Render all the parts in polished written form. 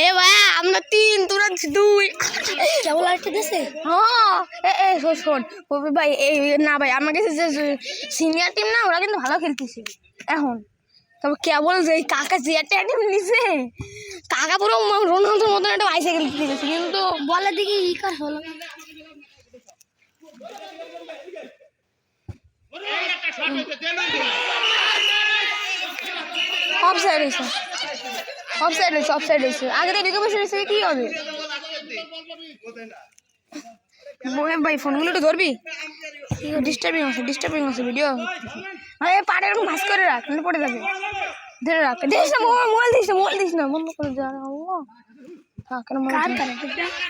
এ ভাইয়া আমরা 3 তোরা 2 কেবল একটা দেশে হ্যাঁ শোন ভাই এই না ভাই আমার কাছে যে সিনিয়র টিম না ওরা কিন্তু ভালো খেলতেছে এখন তবে কেবল যে কাকা যে একটা টিম নিছে কাকা পুরো রোনালদোর মতন একটা বাইসাইকেল দিতেছে কিন্তু বলের দিকে ই কার হলো অফসাইড হয়েছে আগে তো এদিকে বসে রয়েছে কি হবে ভাই ফোনগুলো একটু ধরবি ডিস্টার্বিং আছে ভিডিও পাড়ে এরকম ভাস করে রাখ পড়ে যাবে ধরে রাখ দিস না মোবাইল দিস না বন্ধ করে যা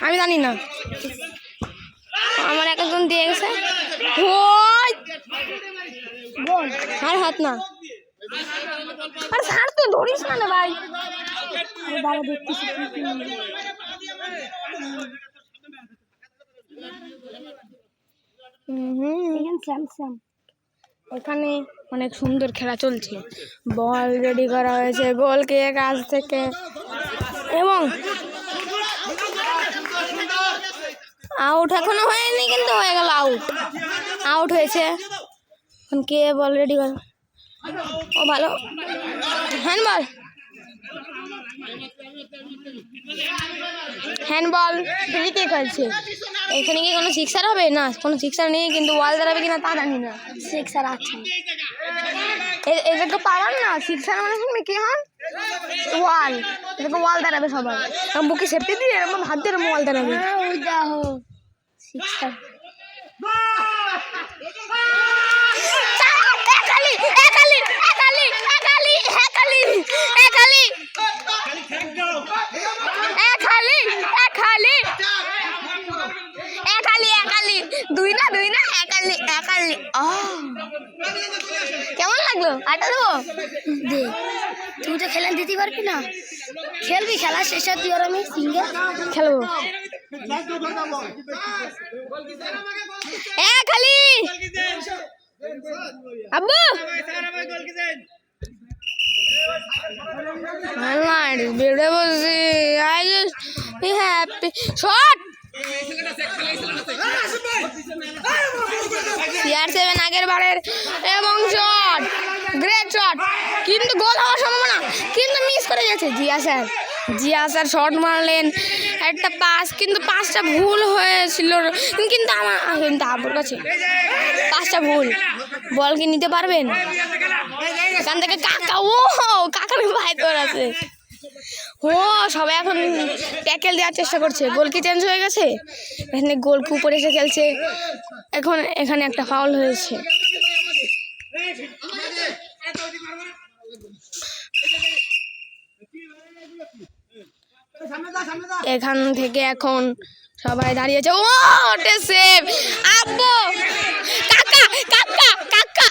আমি জানি না আমার একজন দিয়ে গেছে আর হাত না আর ছাড় তো ধরিস না ভাই দাঁড়া দেখতেছি এখানে অনেক সুন্দর খেলা চলছে বল রেডি করা হয়েছে গোলকে কাছ থেকে এবং আউট এখনো হয়নি কিন্তু হয়ে গেল আউট হয়েছে এখন কে বল রেডি কর ও ভালো হ্যান্ডবল ফ্রিতে খেলছে এখানে কি কোনো সিক্সার হবে না কোনো সিক্সার নেই কিন্তু ওয়াল দাঁড়াবে কিনা তা জানি না সিক্সার আছে এদেরকে পাওয়ার না সিক্সার মানে শুনবে কি হন ওয়াল এদেরকে ওয়াল দাঁড়াবে সবাই বুকে সেফটি দিয়ে এরকম হাত দিয়ে ওয়াল দাঁড়াবে ওই দেখো সিক্সার কেমন লাগলো আটা দেবো দে তুই তো খেলেন দিতে পারবি না খেলবি খেলা শেষে তুই আর আমি সিঙ্গেল খেলবো খালি আব্বু বেড়ে বসি I just be happy shot CR7 আগের বারের এবং শট গ্রেট শট কিন্তু গোল হওয়ার সম্ভাবনা কিন্তু মিস করে গেছে জিয়া স্যার শট মারলেন একটা পাস কিন্তু পাসটা ভুল হয়েছিল কিন্তু আমার কাছে পাসটা ভুল বল কি নিতে পারবেন এখান থেকে কাকার ভাই তোর আছে সবাই এখন ট্যাকেল দেওয়ার চেষ্টা করছে গোল কি চেঞ্জ হয়ে গেছে এখানে গোল কি উপরে এসে খেলছে এখানে একটা ফাউল হয়েছে এখান থেকে এখন সবাই দাঁড়িয়েছে সেভ আব্বু কাকা কাকা কাকা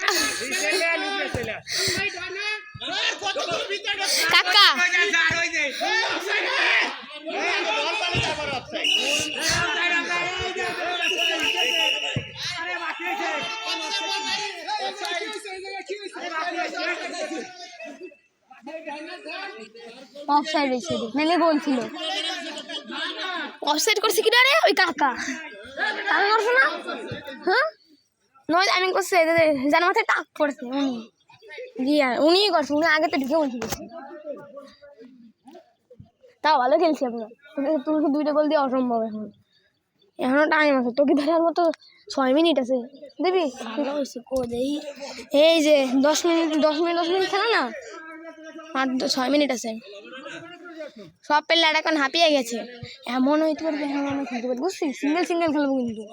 কাকা অফসাইড হয়েছে মেলে গোল ছিল অফসাইড করছে কি রে ওই কাকা আমি করছো না নয় আমি করছে জানা মাথায় টাক পড়ছে উনি করছে উনি আগে তো ঢুকে বলছিল তাও ভালো খেলছি আপনার তুমি 2টা গোল দিয়ে অসম্ভব এখনো টাইম আছে তোকে ধরার মতো 6 মিনিট আছে দিবি এই যে 10 মিনিট খেলা না আর 6 মিনিট আছে সব প্লেয়ার এখন হাঁপিয়ে গেছে এমন হইতে পারবে আমি খেলতে পারবো বুঝছি সিঙ্গেল খেলবো কিন্তু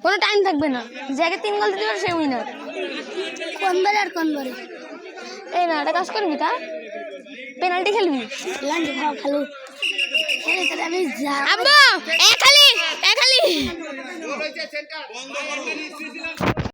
কোনো টাইম থাকবে না জায়গায় 3 গোল দিতে পারে সে উইনার কোন বারে এই না এটা কাজ করবি তা পেনাল্টি খেলবি খেলো আব্বু এখালি